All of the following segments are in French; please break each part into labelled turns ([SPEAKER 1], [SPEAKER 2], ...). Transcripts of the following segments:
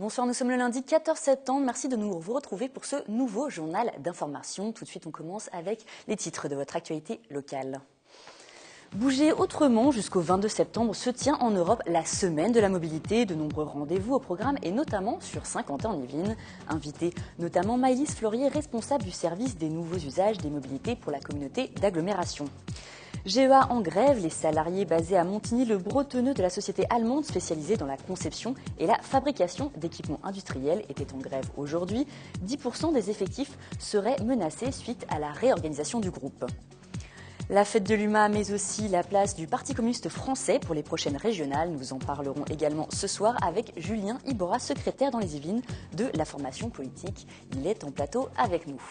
[SPEAKER 1] Bonsoir, nous sommes le lundi 14 septembre. Merci de vous retrouver pour ce nouveau journal d'information. Tout de suite, on commence avec les titres de votre actualité locale. Bouger autrement, jusqu'au 22 septembre se tient en Europe la semaine de la mobilité. De nombreux rendez-vous au programme et notamment sur Saint-Quentin-en-Yvelines. Invité notamment Maëlys Fleurier, responsable du service des nouveaux usages des mobilités pour la communauté d'agglomération. GEA en grève, les salariés basés à Montigny-le-Bretonneux de la société allemande spécialisée dans la conception et la fabrication d'équipements industriels étaient en grève aujourd'hui. 10% des effectifs seraient menacés suite à la réorganisation du groupe. La fête de l'UMA, mais aussi la place du Parti communiste français pour les prochaines régionales. Nous en parlerons également ce soir avec Julien Ibora, secrétaire dans les Yvelines de la formation politique. Il est en plateau avec nous.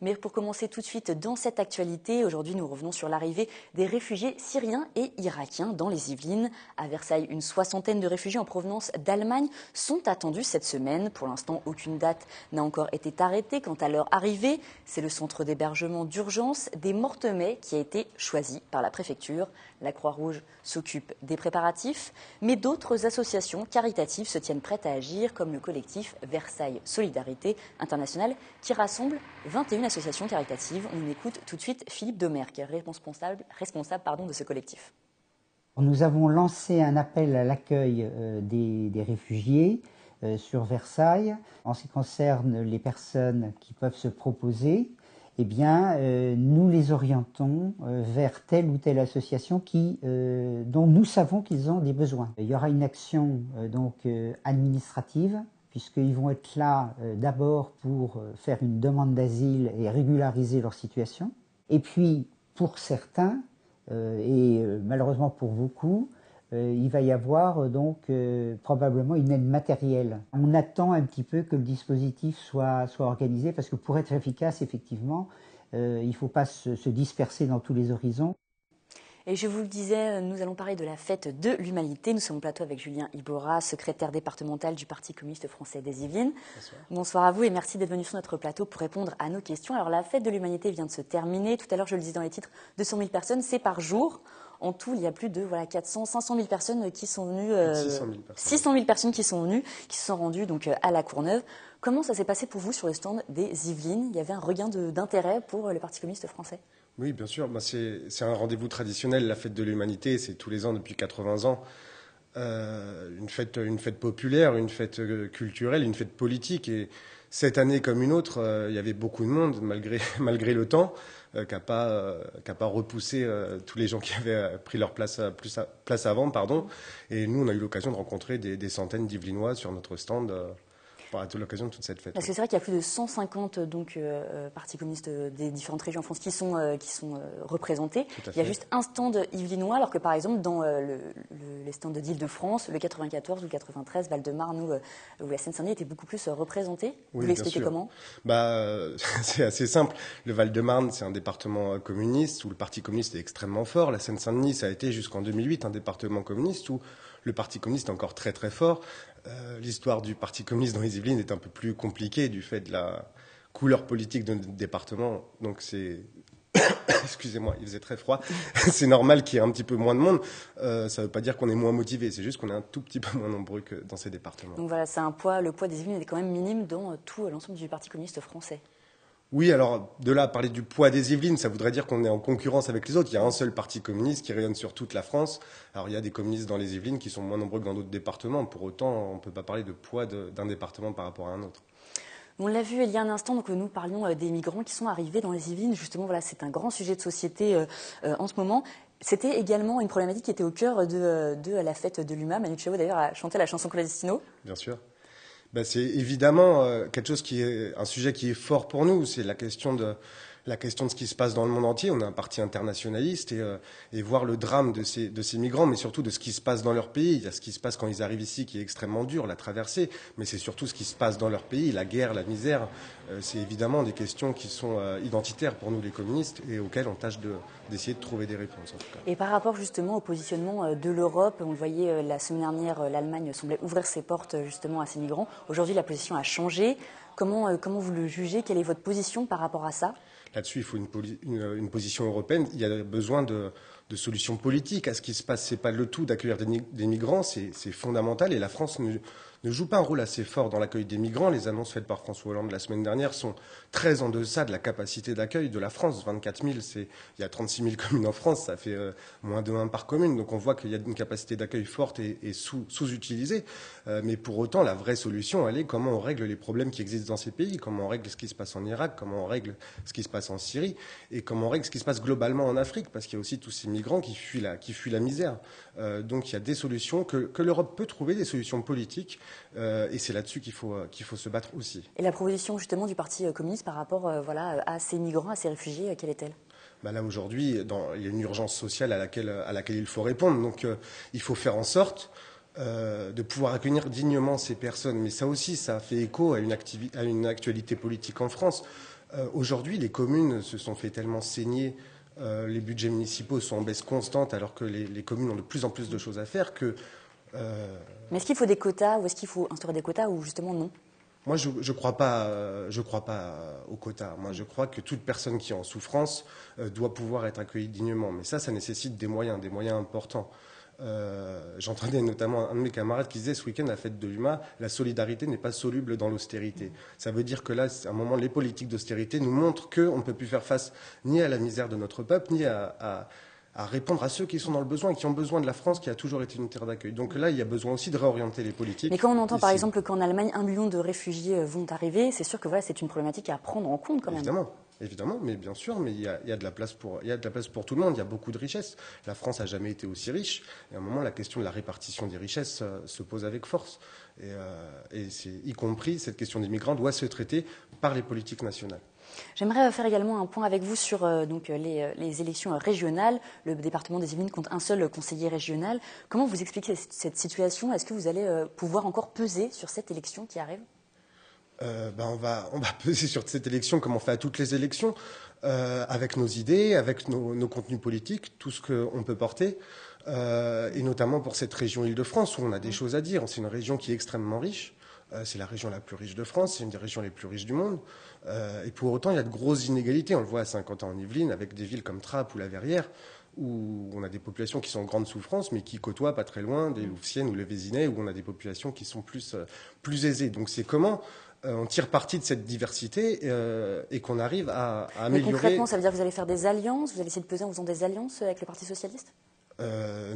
[SPEAKER 1] Mais pour commencer tout de suite dans cette actualité, aujourd'hui nous revenons sur l'arrivée des réfugiés syriens et irakiens dans les Yvelines. À Versailles, une soixantaine de réfugiés en provenance d'Allemagne sont attendus cette semaine. Pour l'instant, aucune date n'a encore été arrêtée quant à leur arrivée. C'est le centre d'hébergement d'urgence des Mortemais qui a été choisi par la préfecture. La Croix-Rouge s'occupe des préparatifs, mais d'autres associations caritatives se tiennent prêtes à agir, comme le collectif Versailles Solidarité Internationale, qui rassemble 21 associations caritatives. On écoute tout de suite Philippe Domergue, responsable de ce collectif.
[SPEAKER 2] Nous avons lancé un appel à l'accueil des réfugiés sur Versailles. En ce qui concerne les personnes qui peuvent se proposer, eh bien, nous les orientons vers telle ou telle association dont nous savons qu'ils ont des besoins. Il y aura une action administrative, puisqu'ils vont être là d'abord pour faire une demande d'asile et régulariser leur situation. Et puis, pour certains, malheureusement pour beaucoup, il va y avoir probablement une aide matérielle. On attend un petit peu que le dispositif soit organisé, parce que pour être efficace, effectivement, il ne faut pas se disperser dans tous les horizons.
[SPEAKER 1] Et je vous le disais, nous allons parler de la fête de l'humanité. Nous sommes au plateau avec Julien Ibora, secrétaire départemental du Parti communiste français des Yvelines. Bonsoir à vous et merci d'être venu sur notre plateau pour répondre à nos questions. Alors la fête de l'humanité vient de se terminer. Tout à l'heure, je le disais dans les titres, 200 000 personnes, c'est par jour. En tout, il y a plus de 500 000 personnes qui sont venues. 600 000 personnes qui sont venues, qui se sont rendues donc à la Courneuve. Comment ça s'est passé pour vous sur le stand des Yvelines? Il y avait un regain d'intérêt pour le Parti communiste français?
[SPEAKER 3] Oui, bien sûr. C'est un rendez-vous traditionnel, la fête de l'humanité. C'est tous les ans depuis 80 ans. Une fête populaire, une fête culturelle, une fête politique. Et cette année comme une autre, il y avait beaucoup de monde, malgré le temps, qui n'a pas repoussé tous les gens qui avaient pris leur place avant. Et nous, on a eu l'occasion de rencontrer des centaines d'Yvelinois sur notre stand. À l'occasion de toute cette fête.
[SPEAKER 1] Parce que c'est vrai qu'il y a plus de 150 partis communistes des différentes régions en France qui sont représentés. Il y a juste un stand yvelinois, alors que par exemple dans les stands d'Île-de-France, le 94 ou le 93, Val-de-Marne ou la Seine-Saint-Denis étaient beaucoup plus représentés.
[SPEAKER 3] Oui,
[SPEAKER 1] vous l'expliquez comment?
[SPEAKER 3] C'est assez simple. Le Val-de-Marne, c'est un département communiste où le Parti communiste est extrêmement fort. La Seine-Saint-Denis, ça a été jusqu'en 2008 un département communiste où le Parti communiste est encore très très fort. L'histoire du Parti communiste dans les Yvelines est un peu plus compliquée du fait de la couleur politique de notre département. Donc c'est... Excusez-moi, il faisait très froid. C'est normal qu'il y ait un petit peu moins de monde. Ça ne veut pas dire qu'on est moins motivé, c'est juste qu'on est un tout petit peu moins nombreux que dans ces départements.
[SPEAKER 1] Donc voilà, le poids des Yvelines est quand même minime dans tout l'ensemble du Parti communiste français.
[SPEAKER 3] Oui, alors de là à parler du poids des Yvelines, ça voudrait dire qu'on est en concurrence avec les autres. Il y a un seul parti communiste qui rayonne sur toute la France. Alors il y a des communistes dans les Yvelines qui sont moins nombreux que dans d'autres départements. Pour autant, on ne peut pas parler de poids d'un département par rapport à un autre.
[SPEAKER 1] On l'a vu il y a un instant, donc nous parlions des migrants qui sont arrivés dans les Yvelines. Justement, voilà, c'est un grand sujet de société en ce moment. C'était également une problématique qui était au cœur de la fête de l'UMA. Manu Chao d'ailleurs a chanté la chanson Clandestino.
[SPEAKER 3] Bien sûr. C'est évidemment quelque chose un sujet qui est fort pour nous. C'est la question de ce qui se passe dans le monde entier. On est un parti internationaliste et voir le drame de ces migrants, mais surtout de ce qui se passe dans leur pays. Il y a ce qui se passe quand ils arrivent ici qui est extrêmement dur, la traversée, mais c'est surtout ce qui se passe dans leur pays, la guerre, la misère. C'est évidemment des questions qui sont identitaires pour nous les communistes et auxquelles on tâche d'essayer de trouver des réponses en tout cas.
[SPEAKER 1] Et par rapport justement au positionnement de l'Europe, on le voyait la semaine dernière, l'Allemagne semblait ouvrir ses portes justement à ces migrants. Aujourd'hui, la position a changé. Comment vous le jugez? Quelle est votre position par rapport à ça?
[SPEAKER 3] Là-dessus, il faut une position européenne. Il y a besoin de de solutions politiques à ce qui se passe. C'est pas le tout d'accueillir des migrants, c'est fondamental et la France ne joue pas un rôle assez fort dans l'accueil des migrants. Les annonces faites par François Hollande la semaine dernière sont très en deçà de la capacité d'accueil de la France. 24 000, il y a 36 000 communes en France, ça fait moins de 1 par commune. Donc on voit qu'il y a une capacité d'accueil forte et sous-utilisée. Mais pour autant, la vraie solution, elle est comment on règle les problèmes qui existent dans ces pays, comment on règle ce qui se passe en Irak, comment on règle ce qui se passe en Syrie et comment on règle ce qui se passe globalement en Afrique, parce qu'il y a aussi tous ces migrants qui fuient la misère. Donc il y a des solutions que l'Europe peut trouver, des solutions politiques. Et c'est là-dessus qu'il faut se battre aussi.
[SPEAKER 1] Et la proposition justement du Parti communiste par rapport à ces migrants, à ces réfugiés, quelle est-elle ?
[SPEAKER 3] Là aujourd'hui, il y a une urgence sociale à laquelle il faut répondre. Donc il faut faire en sorte de pouvoir accueillir dignement ces personnes. Mais ça aussi, ça fait écho à une actualité politique en France. Aujourd'hui, les communes se sont fait tellement saigner. Les budgets municipaux sont en baisse constante alors que les communes ont de plus en plus de choses à faire que...
[SPEAKER 1] Mais est-ce qu'il faut des quotas ou est-ce qu'il faut instaurer des quotas ou justement non ?
[SPEAKER 3] Moi, je crois pas aux quotas. Moi, je crois que toute personne qui est en souffrance doit pouvoir être accueillie dignement. Mais ça nécessite des moyens importants. J'entendais notamment un de mes camarades qui disait ce week-end à la fête de l'UMA, la solidarité n'est pas soluble dans l'austérité. Ça veut dire que là, à un moment, les politiques d'austérité nous montrent qu'on ne peut plus faire face ni à la misère de notre peuple, ni à répondre à ceux qui sont dans le besoin et qui ont besoin de la France, qui a toujours été une terre d'accueil. Donc là, il y a besoin aussi de réorienter les politiques.
[SPEAKER 1] Mais quand on entend par exemple qu'en Allemagne, 1 million de réfugiés vont arriver, c'est sûr que c'est une problématique à prendre en compte quand même.
[SPEAKER 3] Évidemment, mais bien sûr, mais il y a de la place pour tout le monde, il y a beaucoup de richesses. La France n'a jamais été aussi riche. Et à un moment, la question de la répartition des richesses se pose avec force. Et y compris, cette question des migrants doit se traiter par les politiques nationales.
[SPEAKER 1] J'aimerais faire également un point avec vous sur les élections régionales. Le département des Yvelines compte un seul conseiller régional. Comment vous expliquez cette situation ? Est-ce que vous allez pouvoir encore peser sur cette élection qui arrive ?
[SPEAKER 3] On va peser sur cette élection comme on fait à toutes les élections, avec nos idées, avec nos contenus politiques, tout ce qu'on peut porter, et notamment pour cette région Île-de-France où on a des choses à dire. C'est une région qui est extrêmement riche. C'est la région la plus riche de France, c'est une des régions les plus riches du monde. Et pour autant, il y a de grosses inégalités. On le voit à Saint-Quentin-en-Yvelines, avec des villes comme Trappes ou La Verrière, où on a des populations qui sont en grande souffrance, mais qui côtoient pas très loin des Louvciennes ou les Vézinais, où on a des populations qui sont plus aisées. Donc c'est comment on tire parti de cette diversité et qu'on arrive à améliorer...
[SPEAKER 1] Mais concrètement, ça veut dire que vous allez faire des alliances ? Vous allez essayer de peser en faisant des alliances avec le Parti socialiste ?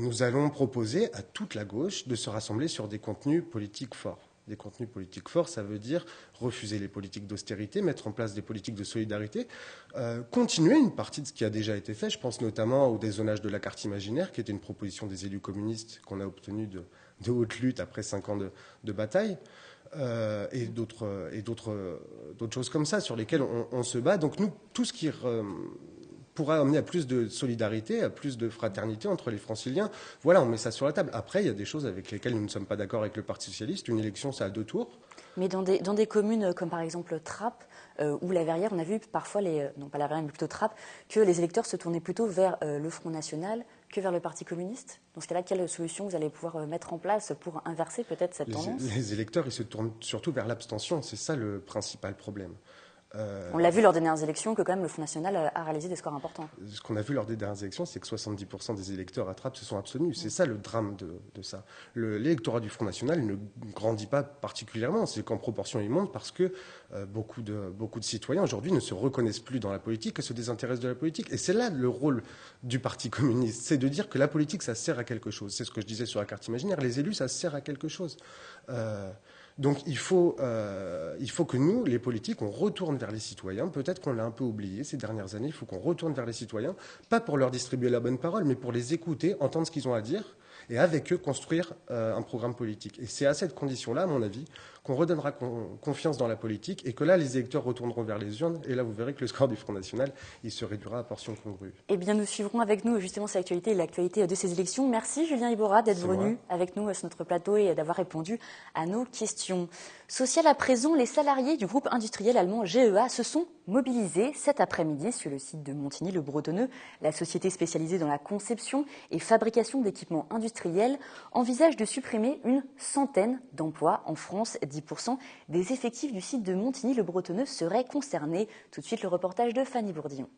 [SPEAKER 3] Nous allons proposer à toute la gauche de se rassembler sur des contenus politiques forts. Des contenus politiques forts, ça veut dire refuser les politiques d'austérité, mettre en place des politiques de solidarité, continuer une partie de ce qui a déjà été fait. Je pense notamment au dézonage de la carte imaginaire, qui était une proposition des élus communistes qu'on a obtenue de haute lutte après 5 ans de bataille, et d'autres choses comme ça sur lesquelles on se bat. Donc nous, tout ce qui pourra amener à plus de solidarité, à plus de fraternité entre les franciliens. Voilà, on met ça sur la table. Après, il y a des choses avec lesquelles nous ne sommes pas d'accord avec le Parti socialiste. Une élection, ça a 2 tours.
[SPEAKER 1] Mais dans des communes comme par exemple Trappes ou La Verrière, on a vu parfois, non pas La Verrière, mais plutôt Trappes, que les électeurs se tournaient plutôt vers le Front National que vers le Parti communiste. Dans ce cas-là, quelle solution vous allez pouvoir mettre en place pour inverser peut-être cette tendance ?
[SPEAKER 3] Les électeurs, ils se tournent surtout vers l'abstention. C'est ça le principal problème.
[SPEAKER 1] On l'a vu lors des dernières élections que quand même le Front National a réalisé des scores importants.
[SPEAKER 3] Ce qu'on a vu lors des dernières élections, c'est que 70% des électeurs à Trappes se sont abstenus. C'est ça le drame de ça. L'électorat du Front National ne grandit pas particulièrement. C'est qu'en proportion, il monte parce que beaucoup de citoyens aujourd'hui ne se reconnaissent plus dans la politique et se désintéressent de la politique. Et c'est là le rôle du Parti communiste. C'est de dire que la politique, ça sert à quelque chose. C'est ce que je disais sur la carte imaginaire. Les élus, ça sert à quelque chose. Donc il faut que nous, les politiques, on retourne vers les citoyens. Peut-être qu'on l'a un peu oublié ces dernières années. Il faut qu'on retourne vers les citoyens, pas pour leur distribuer la bonne parole, mais pour les écouter, entendre ce qu'ils ont à dire et avec eux construire un programme politique. Et c'est à cette condition-là, à mon avis, qu'on redonnera confiance dans la politique et que là, les électeurs retourneront vers les urnes. Et là, vous verrez que le score du Front National, il se réduira à portion congrue.
[SPEAKER 1] Eh bien, nous suivrons avec nous justement cette actualité et l'actualité de ces élections. Merci Julien Iborra d'être venu avec nous sur notre plateau et d'avoir répondu à nos questions. Social à présent, les salariés du groupe industriel allemand GEA se sont mobilisés cet après-midi sur le site de Montigny-le-Bretonneux. La société spécialisée dans la conception et fabrication d'équipements industriels envisage de supprimer une centaine d'emplois en France. 10% des effectifs du site de Montigny-le-Bretonneux seraient concernés. Tout de suite, le reportage de Fanny Bourdillon.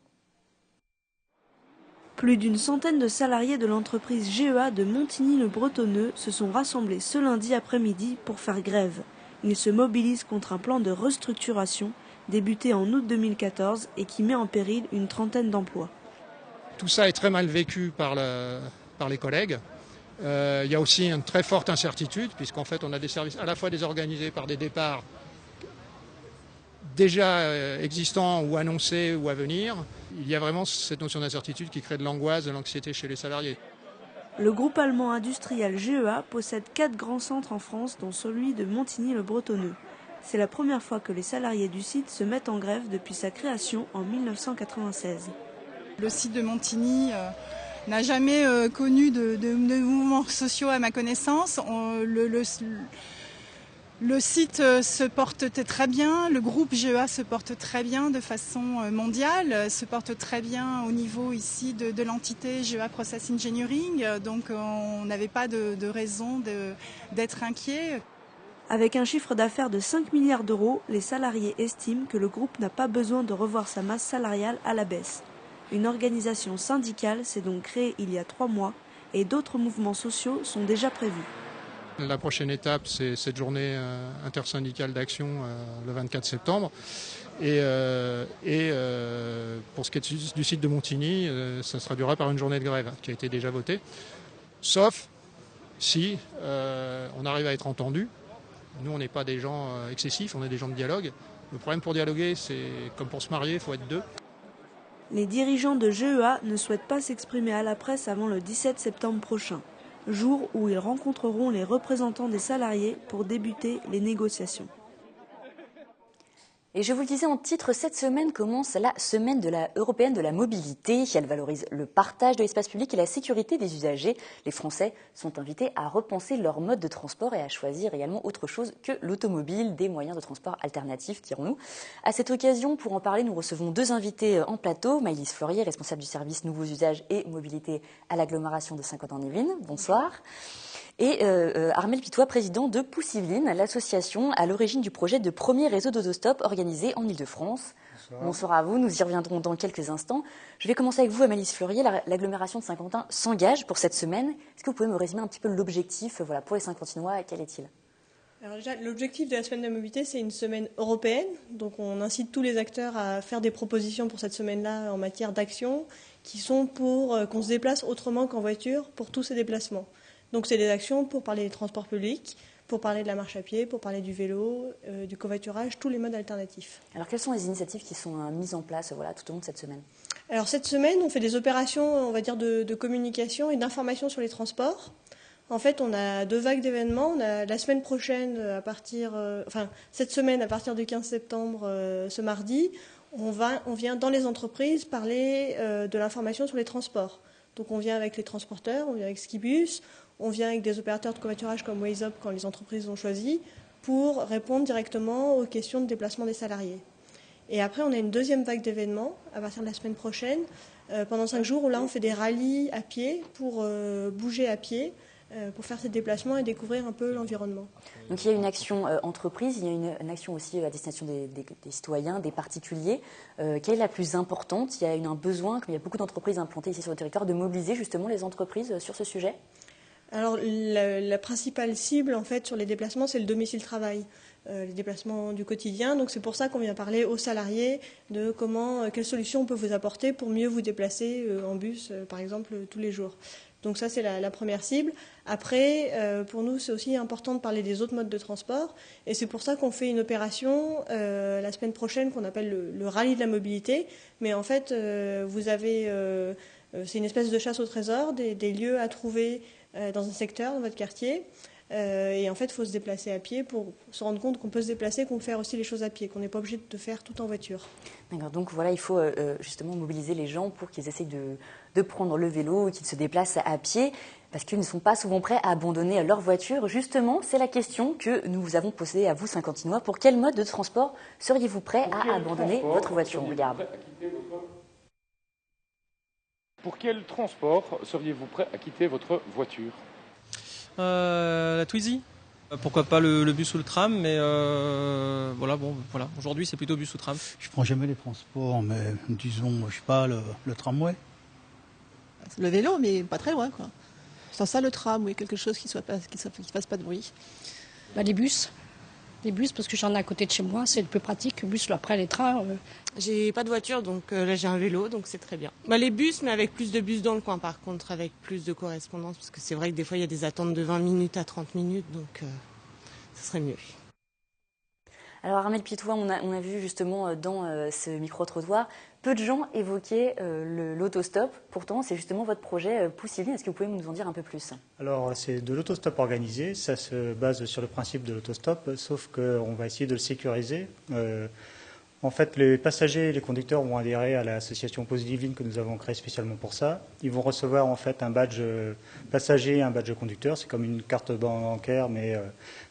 [SPEAKER 4] Plus d'une centaine de salariés de l'entreprise GEA de Montigny-le-Bretonneux se sont rassemblés ce lundi après-midi pour faire grève. Ils se mobilisent contre un plan de restructuration débuté en août 2014 et qui met en péril une trentaine d'emplois.
[SPEAKER 5] Tout ça est très mal vécu par les collègues. Il y a aussi une très forte incertitude, puisqu'en fait on a des services à la fois désorganisés par des départs déjà existants ou annoncés ou à venir. Il y a vraiment cette notion d'incertitude qui crée de l'angoisse, de l'anxiété chez les salariés.
[SPEAKER 4] Le groupe allemand industriel GEA possède 4 grands centres en France, dont celui de Montigny-le-Bretonneux. C'est la première fois que les salariés du site se mettent en grève depuis sa création en 1996.
[SPEAKER 6] Le site de Montigny n'a jamais connu de mouvements sociaux à ma connaissance. Le site se porte très bien, le groupe GEA se porte très bien de façon mondiale, se porte très bien au niveau ici de l'entité GEA Process Engineering, donc on n'avait pas de raison d'être inquiet.
[SPEAKER 4] Avec un chiffre d'affaires de 5 milliards d'euros, les salariés estiment que le groupe n'a pas besoin de revoir sa masse salariale à la baisse. Une organisation syndicale s'est donc créée il y a 3 mois et d'autres mouvements sociaux sont déjà prévus.
[SPEAKER 5] La prochaine étape, c'est cette journée intersyndicale d'action le 24 septembre. Et pour ce qui est du site de Montigny, ça se traduira par une journée de grève qui a été déjà votée. Sauf si on arrive à être entendu. Nous, on n'est pas des gens excessifs, on est des gens de dialogue. Le problème pour dialoguer, c'est comme pour se marier, il faut être 2.
[SPEAKER 4] Les dirigeants de GEA ne souhaitent pas s'exprimer à la presse avant le 17 septembre prochain, jour où ils rencontreront les représentants des salariés pour débuter les négociations.
[SPEAKER 1] Et je vous le disais en titre, cette semaine commence la semaine européenne de la mobilité. Elle valorise le partage de l'espace public et la sécurité des usagers. Les Français sont invités à repenser leur mode de transport et à choisir également autre chose que l'automobile, des moyens de transport alternatifs, dirons-nous. À cette occasion, pour en parler, nous recevons 2 invités en plateau. Maëlys Fleurier, responsable du service Nouveaux Usages et Mobilité à l'agglomération de Saint-Quentin-en-Yvelines. Bonsoir. Et Armel Pitois, président de Poussivline, l'association à l'origine du projet de premier réseau d'autostop organisé en Ile-de-France. Bonsoir à vous, nous y reviendrons dans quelques instants. Je vais commencer avec vous, Maëlys Fleurier. L'agglomération de Saint-Quentin s'engage pour cette semaine. Est-ce que vous pouvez me résumer un petit peu l'objectif pour les Saint-Quentinois, quel est-il ?
[SPEAKER 7] Alors déjà, l'objectif de la semaine de la mobilité, c'est une semaine européenne. Donc on incite tous les acteurs à faire des propositions pour cette semaine-là en matière d'action qui sont pour qu'on se déplace autrement qu'en voiture pour tous ces déplacements. Donc c'est des actions pour parler des transports publics, pour parler de la marche à pied, pour parler du vélo, du covoiturage, tous les modes alternatifs.
[SPEAKER 1] Alors quelles sont les initiatives qui sont mises en place tout au long de cette semaine ?
[SPEAKER 7] Alors cette semaine, on fait des opérations, on va dire, de communication et d'information sur les transports. En fait, on a 2 vagues d'événements. On a la semaine prochaine, cette semaine, à partir du 15 septembre, ce mardi, on vient dans les entreprises parler de l'information sur les transports. Donc on vient avec les transporteurs, on vient avec Skibus, on vient avec des opérateurs de covoiturage comme Waze Up quand les entreprises ont choisi, pour répondre directement aux questions de déplacement des salariés. Et après, on a une deuxième vague d'événements à partir de la semaine prochaine, pendant 5 jours, où là on fait des rallyes à pied pour bouger à pied, pour faire ces déplacements et découvrir un peu l'environnement.
[SPEAKER 1] Donc il y a une action entreprise, il y a une action aussi à destination des citoyens, des particuliers. Quelle est la plus importante ? Il y a un besoin, comme il y a beaucoup d'entreprises implantées ici sur le territoire, de mobiliser justement les entreprises sur ce sujet ?
[SPEAKER 7] Alors la principale cible en fait sur les déplacements, c'est le domicile-travail, les déplacements du quotidien. Donc c'est pour ça qu'on vient parler aux salariés de quelles solutions on peut vous apporter pour mieux vous déplacer en bus, par exemple, tous les jours. Donc ça, c'est la première cible. Après, pour nous, c'est aussi important de parler des autres modes de transport. Et c'est pour ça qu'on fait une opération la semaine prochaine qu'on appelle le rallye de la mobilité. Mais en fait, vous avez... c'est une espèce de chasse au trésor, des lieux à trouver dans un secteur, dans votre quartier. Et en fait, il faut se déplacer à pied pour se rendre compte qu'on peut se déplacer, qu'on peut faire aussi les choses à pied, qu'on n'est pas obligé de faire tout en voiture.
[SPEAKER 1] D'accord, donc voilà, il faut justement mobiliser les gens pour qu'ils essayent de prendre le vélo, qu'ils se déplacent à pied, parce qu'ils ne sont pas souvent prêts à abandonner leur voiture. Justement, c'est la question que nous vous avons posée à vous, Saint-Quentinois. Pour quel mode de transport seriez-vous prêts à abandonner votre voiture ? On regarde.
[SPEAKER 8] Pour quel transport seriez-vous prêt à quitter votre voiture ?
[SPEAKER 9] La Twizy. Pourquoi pas le bus ou le tram, mais voilà. Aujourd'hui, c'est plutôt bus ou tram.
[SPEAKER 10] Je prends jamais les transports, mais disons, je sais pas, le tramway. Le vélo, mais pas très loin, quoi. Sans ça, le tram, oui, quelque chose qui fasse pas de bruit.
[SPEAKER 11] Les bus. Les bus, parce que j'en ai à côté de chez moi, c'est le plus pratique. Le bus, après les trains.
[SPEAKER 12] J'ai pas de voiture, donc là j'ai un vélo, donc c'est très bien. Les bus, mais avec plus de bus dans le coin, par contre, avec plus de correspondance, parce que c'est vrai que des fois il y a des attentes de 20 minutes à 30 minutes, donc ce serait mieux.
[SPEAKER 1] Alors Armelle Pitois, on a vu justement dans ce micro-trottoir, peu de gens évoquaient l'autostop. Pourtant, c'est justement votre projet Poussivine. Est-ce que vous pouvez nous en dire un peu plus?
[SPEAKER 13] Alors, c'est de l'autostop organisé. Ça se base sur le principe de l'autostop, sauf qu'on va essayer de le sécuriser. En fait, les passagers et les conducteurs vont adhérer à l'association Poussivine que nous avons créée spécialement pour ça. Ils vont recevoir en fait un badge passager et un badge conducteur. C'est comme une carte bancaire, mais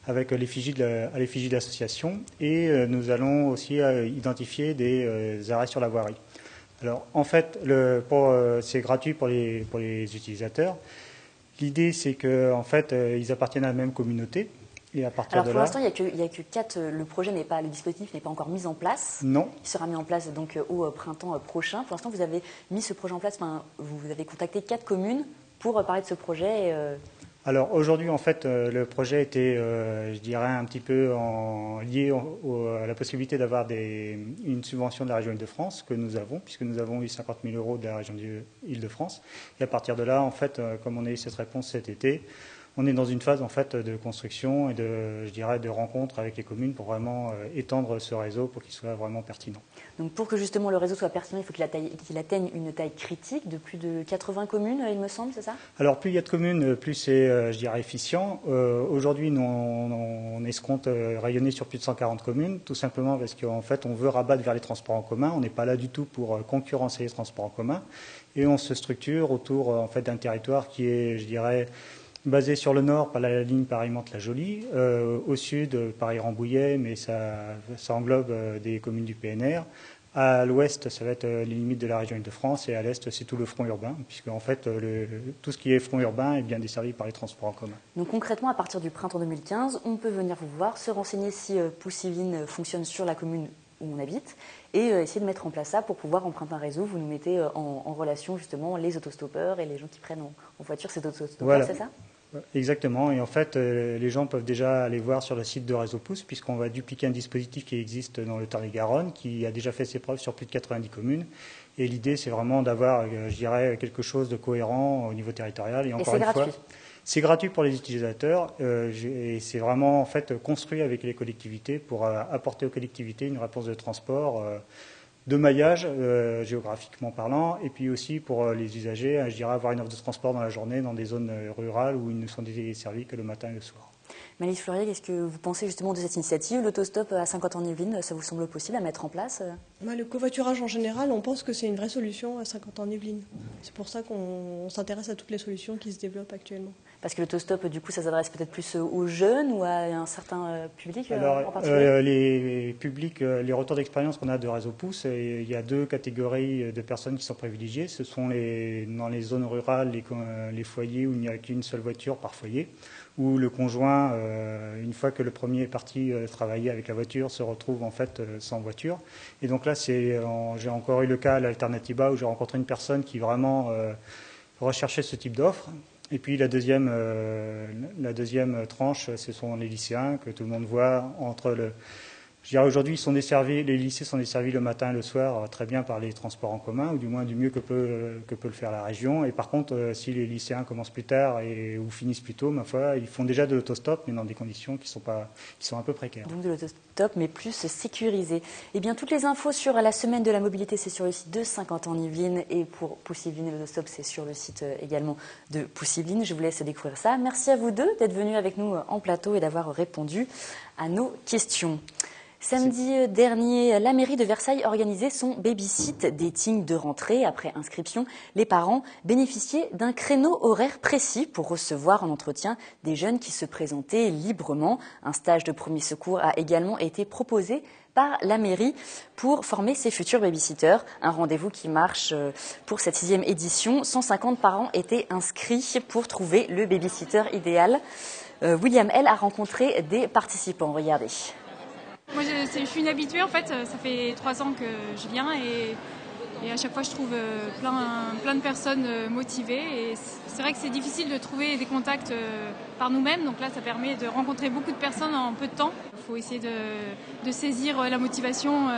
[SPEAKER 13] avec l'effigie de l'association. Et nous allons aussi identifier des arrêts sur la voirie. Alors, en fait, c'est gratuit pour les utilisateurs. L'idée, c'est que en fait, ils appartiennent à la même communauté. Et à partir
[SPEAKER 1] pour l'instant, il n'y a que 4. Le dispositif n'est pas encore mis en place.
[SPEAKER 13] Non.
[SPEAKER 1] Il sera mis en place donc au printemps prochain. Pour l'instant, vous avez mis ce projet en place. Vous avez contacté 4 communes pour parler de ce projet.
[SPEAKER 13] Alors aujourd'hui, en fait, le projet était, je dirais, un petit peu lié à la possibilité d'avoir une subvention de la région Île-de-France que nous avons, puisque nous avons eu 50 000 € de la région Île-de-France. Et à partir de là, en fait, comme on a eu cette réponse cet été, on est dans une phase en fait de construction et de rencontre avec les communes pour vraiment étendre ce réseau pour qu'il soit vraiment pertinent.
[SPEAKER 1] Donc pour que justement le réseau soit pertinent, il faut qu'il atteigne une taille critique de plus de 80 communes, il me semble, c'est ça?
[SPEAKER 13] Alors plus il y a de communes, plus c'est, je dirais, efficient. Aujourd'hui, nous, on escompte rayonner sur plus de 140 communes, tout simplement parce qu'en fait, on veut rabattre vers les transports en commun. On n'est pas là du tout pour concurrencer les transports en commun. Et on se structure autour en fait, d'un territoire qui est, je dirais, basé sur le nord par la ligne Paris-Mantes-la-Jolie, au sud Paris-Rambouillet, mais ça englobe des communes du PNR. À l'ouest, ça va être les limites de la région Île-de-France, et à l'est, c'est tout le front urbain, puisque en fait, tout ce qui est front urbain est bien desservi par les transports en commun.
[SPEAKER 1] Donc concrètement, à partir du printemps 2015, on peut venir vous voir, se renseigner si Poussivine fonctionne sur la commune où on habite, et essayer de mettre en place ça pour pouvoir emprunter un réseau. Vous nous mettez en relation justement les autostoppeurs et les gens qui prennent en voiture ces autostoppeurs, voilà. C'est ça?
[SPEAKER 13] Exactement, et en fait, les gens peuvent déjà aller voir sur le site de Réseau Pousse, puisqu'on va dupliquer un dispositif qui existe dans le Tarn-et-Garonne, qui a déjà fait ses preuves sur plus de 90 communes. Et l'idée, c'est vraiment d'avoir, je dirais, quelque chose de cohérent au niveau territorial. Et encore une fois, c'est gratuit pour les utilisateurs, et c'est vraiment en fait construit avec les collectivités pour apporter aux collectivités une réponse de transport de maillage, géographiquement parlant, et puis aussi pour les usagers, je dirais, avoir une offre de transport dans la journée dans des zones rurales où ils ne sont desservis que le matin et le soir.
[SPEAKER 1] Malice Fleurier, qu'est-ce que vous pensez justement de cette initiative? L'autostop à Saint-Quentin-en-Yvelines, ça vous semble possible à mettre en place?
[SPEAKER 7] Le covoiturage en général, on pense que c'est une vraie solution à Saint-Quentin-en-Yvelines. C'est pour ça qu'on s'intéresse à toutes les solutions qui se développent actuellement.
[SPEAKER 1] Parce que l'autostop, du coup, ça s'adresse peut-être plus aux jeunes ou à un certain public en particulier?
[SPEAKER 13] Les retours d'expérience qu'on a de Réseau Pousse, il y a 2 catégories de personnes qui sont privilégiées. Ce sont dans les zones rurales, les foyers où il n'y a qu'une seule voiture par foyer, où le conjoint, une fois que le premier est parti travailler avec la voiture, se retrouve en fait sans voiture. Et donc là, j'ai encore eu le cas à l'Alternativa où j'ai rencontré une personne qui vraiment recherchait ce type d'offre. Et puis la deuxième tranche, ce sont les lycéens que tout le monde voit je dirais aujourd'hui, les lycées sont desservis le matin et le soir très bien par les transports en commun, ou du moins du mieux que peut le faire la région. Et par contre, si les lycéens commencent plus tard ou finissent plus tôt, ma foi, ils font déjà de l'autostop, mais dans des conditions qui sont un peu précaires.
[SPEAKER 1] Donc de l'autostop, mais plus sécurisé. Eh bien, toutes les infos sur la semaine de la mobilité, c'est sur le site de Saint-Quentin-en-Yvelines, et pour Poussivine et l'autostop, c'est sur le site également de Poussivine. Je vous laisse découvrir ça. Merci à vous deux d'être venus avec nous en plateau et d'avoir répondu à nos questions. Samedi dernier, la mairie de Versailles organisait son baby-sit dating de rentrée. Après inscription, les parents bénéficiaient d'un créneau horaire précis pour recevoir en entretien des jeunes qui se présentaient librement. Un stage de premier secours a également été proposé par la mairie pour former ses futurs baby-sitters. Un rendez-vous qui marche pour cette 6e édition. 150 parents étaient inscrits pour trouver le baby-sitter idéal. William L. a rencontré des participants. Regardez.
[SPEAKER 14] Moi, je suis une habituée, en fait. Ça fait 3 ans que je viens et Et à chaque fois, je trouve plein de personnes motivées. Et c'est vrai que c'est difficile de trouver des contacts par nous-mêmes. Donc là, ça permet de rencontrer beaucoup de personnes en peu de temps. Il faut essayer de saisir la motivation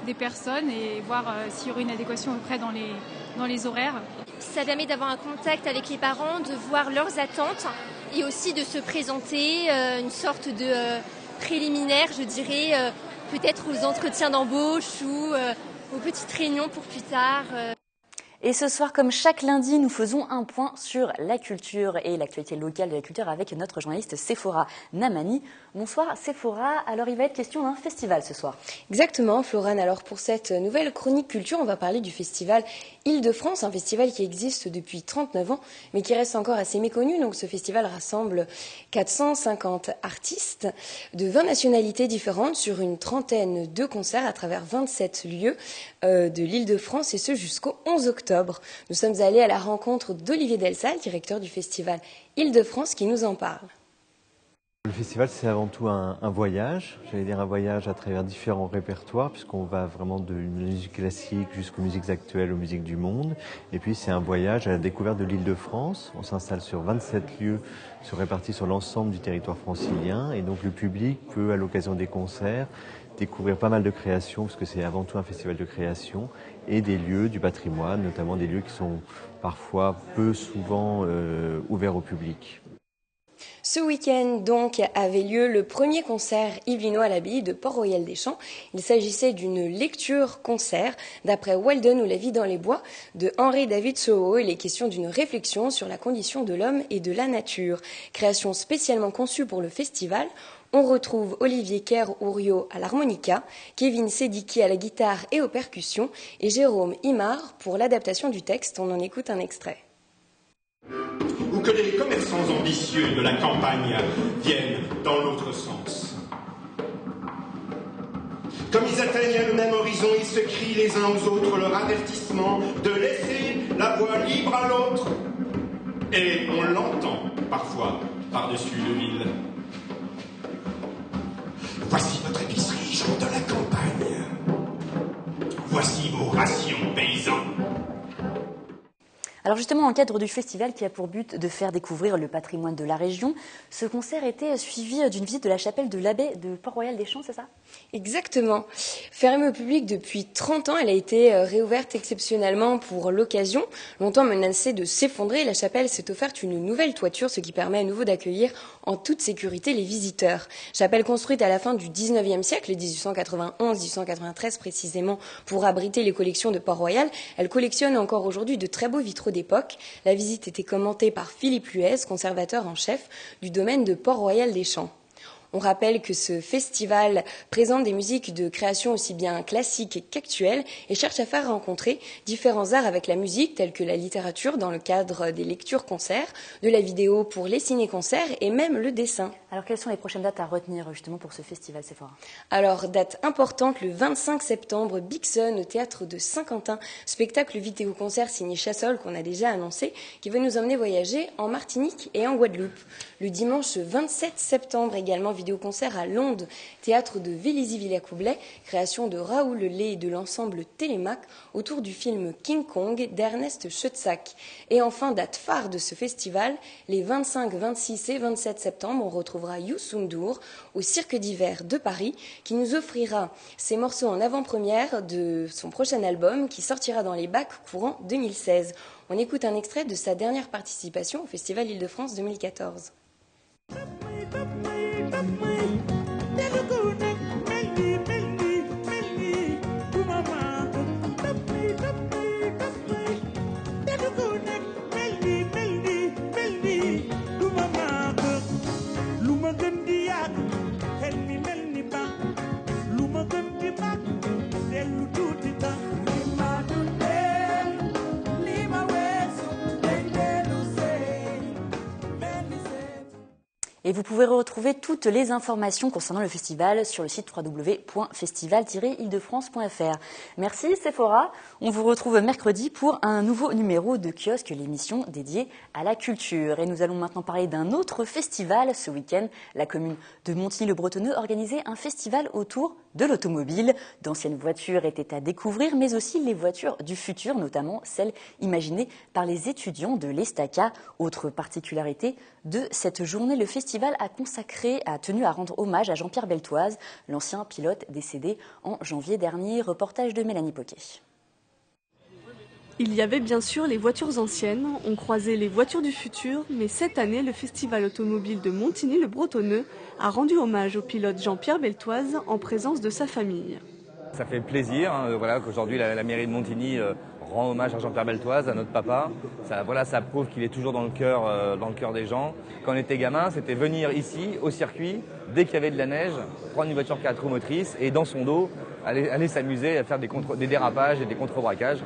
[SPEAKER 14] des personnes et voir s'il y aurait une adéquation après dans les horaires.
[SPEAKER 15] Ça permet d'avoir un contact avec les parents, de voir leurs attentes et aussi de se présenter une sorte de préliminaire, je dirais, peut-être aux entretiens d'embauche ou aux petites réunions pour plus tard.
[SPEAKER 1] Et ce soir, comme chaque lundi, nous faisons un point sur la culture et l'actualité locale de la culture avec notre journaliste Sephora Namani. Bonsoir Sephora, alors il va être question d'un festival ce soir.
[SPEAKER 16] Exactement Florane, alors pour cette nouvelle chronique culture, on va parler du festival Île-de-France, un festival qui existe depuis 39 ans mais qui reste encore assez méconnu. Donc ce festival rassemble 450 artistes de 20 nationalités différentes sur une trentaine de concerts à travers 27 lieux de l'Île-de-France et ce jusqu'au 11 octobre. Nous sommes allés à la rencontre d'Olivier Delsal, directeur du festival Île-de-France, qui nous en parle.
[SPEAKER 17] Le festival, c'est avant tout un voyage, j'allais dire un voyage à travers différents répertoires, puisqu'on va vraiment de musique classique jusqu'aux musiques actuelles, aux musiques du monde. Et puis c'est un voyage à la découverte de l'Île-de-France. On s'installe sur 27 lieux répartis sur l'ensemble du territoire francilien. Et donc le public peut, à l'occasion des concerts, découvrir pas mal de créations, parce que c'est avant tout un festival de création, et des lieux du patrimoine, notamment des lieux qui sont parfois peu souvent ouverts au public.
[SPEAKER 16] Ce week-end, donc, avait lieu le premier concert yvelinois à l'abbaye de Port-Royal-des-Champs. Il s'agissait d'une lecture-concert d'après Walden ou La vie dans les bois de Henry David Thoreau. Il est question d'une réflexion sur la condition de l'homme et de la nature. Création spécialement conçue pour le festival. On retrouve Olivier Kerr-Ouriot à l'harmonica, Kevin Sediki à la guitare et aux percussions et Jérôme Imard pour l'adaptation du texte. On en écoute un extrait.
[SPEAKER 18] Ou que les commerçants ambitieux de la campagne viennent dans l'autre sens. Comme ils atteignent le même horizon, ils se crient les uns aux autres leur avertissement de laisser la voie libre à l'autre. Et on l'entend parfois par-dessus le ville. Voici votre épicerie, gens de la campagne. Voici vos rations, paysans.
[SPEAKER 1] Alors justement, dans le cadre du festival qui a pour but de faire découvrir le patrimoine de la région, ce concert était suivi d'une visite de la chapelle de l'abbaye de Port-Royal-des-Champs, c'est ça ?
[SPEAKER 16] Exactement. Fermée au public depuis 30 ans, elle a été réouverte exceptionnellement pour l'occasion. Longtemps menacée de s'effondrer, la chapelle s'est offerte une nouvelle toiture, ce qui permet à nouveau d'accueillir en toute sécurité les visiteurs. Chapelle construite à la fin du 19e siècle, 1891-1893 précisément, pour abriter les collections de Port-Royal. Elle collectionne encore aujourd'hui de très beaux vitraux d'époque. La visite était commentée par Philippe Luez, conservateur en chef du domaine de Port-Royal-des-Champs. On rappelle que ce festival présente des musiques de création aussi bien classiques qu'actuelles et cherche à faire rencontrer différents arts avec la musique, tels que la littérature dans le cadre des lectures-concerts, de la vidéo pour les ciné-concerts et même le dessin.
[SPEAKER 1] Alors quelles sont les prochaines dates à retenir justement pour ce festival, Sephora ?
[SPEAKER 16] Alors, date importante, le 25 septembre, Big Sun au théâtre de Saint-Quentin, spectacle vidéo-concert signé Chassol qu'on a déjà annoncé, qui va nous emmener voyager en Martinique et en Guadeloupe. Le dimanche 27 septembre également, vidéo-concert à Londe, théâtre de Vélizy-Villacoublay, création de Raoul Lé et de l'ensemble Télémac autour du film King Kong d'Ernest Schutzack. Et enfin, date phare de ce festival, les 25, 26 et 27 septembre, on retrouvera Youssou N'Dour au Cirque d'hiver de Paris, qui nous offrira ses morceaux en avant-première de son prochain album qui sortira dans les bacs courant 2016. On écoute un extrait de sa dernière participation au Festival Île-de-France 2014.
[SPEAKER 1] Et vous pouvez retrouver toutes les informations concernant le festival sur le site www.festival-ile-de-france.fr. Merci Sephora. On vous retrouve mercredi pour un nouveau numéro de Kiosque, l'émission dédiée à la culture. Et nous allons maintenant parler d'un autre festival. Ce week-end, la commune de Montigny-le-Bretonneux organisait un festival autour de l'automobile. D'anciennes voitures étaient à découvrir, mais aussi les voitures du futur, notamment celles imaginées par les étudiants de l'Estaca. Autre particularité de cette journée, le festival a tenu à rendre hommage à Jean-Pierre Beltoise, l'ancien pilote décédé en janvier dernier. Reportage de Mélanie Poquet.
[SPEAKER 4] Il y avait bien sûr les voitures anciennes, on croisait les voitures du futur, mais cette année, le festival automobile de Montigny-le-Bretonneux a rendu hommage au pilote Jean-Pierre Beltoise en présence de sa famille.
[SPEAKER 19] Ça fait plaisir voilà, qu'aujourd'hui la mairie de Montigny rend hommage à Jean-Pierre Beltoise, à notre papa. Ça prouve qu'il est toujours dans le cœur des gens. Quand on était gamin, c'était venir ici, au circuit, dès qu'il y avait de la neige, prendre une voiture 4 roues motrices et dans son dos, aller s'amuser à faire des dérapages et des contre-braquages.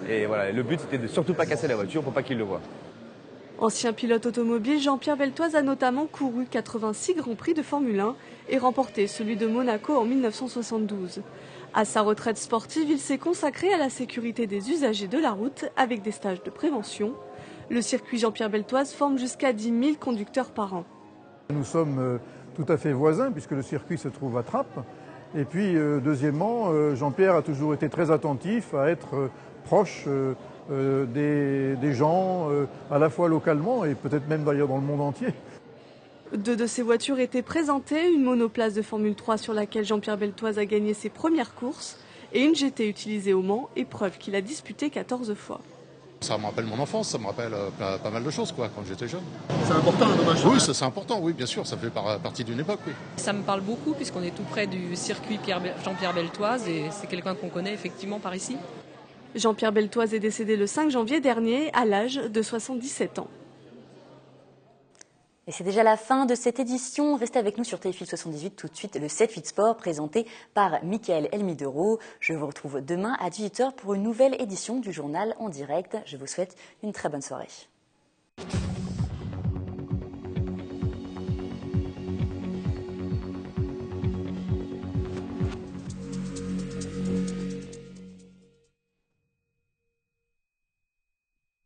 [SPEAKER 19] Et voilà, le but c'était de surtout pas casser la voiture pour pas qu'il le voie.
[SPEAKER 4] Ancien pilote automobile, Jean-Pierre Beltoise a notamment couru 86 Grands Prix de Formule 1 et remporté celui de Monaco en 1972. À sa retraite sportive, il s'est consacré à la sécurité des usagers de la route avec des stages de prévention. Le circuit Jean-Pierre Beltoise forme jusqu'à 10 000 conducteurs par an.
[SPEAKER 20] Nous sommes tout à fait voisins puisque le circuit se trouve à Trappes. Et puis deuxièmement, Jean-Pierre a toujours été très attentif à être proche des gens, à la fois localement et peut-être même d'ailleurs dans le monde entier.
[SPEAKER 4] Deux de ces voitures étaient présentées, une monoplace de Formule 3 sur laquelle Jean-Pierre Beltoise a gagné ses premières courses et une GT utilisée au Mans, épreuve qu'il a disputée 14 fois.
[SPEAKER 21] Ça me rappelle mon enfance, ça me rappelle pas mal de choses quand j'étais jeune.
[SPEAKER 22] C'est important un hommage.
[SPEAKER 21] Oui, c'est important, oui, bien sûr, ça fait partie d'une époque, oui.
[SPEAKER 23] Ça me parle beaucoup puisqu'on est tout près du circuit Jean-Pierre Beltoise et c'est quelqu'un qu'on connaît effectivement par ici.
[SPEAKER 4] Jean-Pierre Beltoise est décédé le 5 janvier dernier à l'âge de 77 ans.
[SPEAKER 1] Et c'est déjà la fin de cette édition. Restez avec nous sur TFI 78, tout de suite le 7-8 Sport présenté par Mickaël Elmidoro. Je vous retrouve demain à 18h pour une nouvelle édition du journal en direct. Je vous souhaite une très bonne soirée.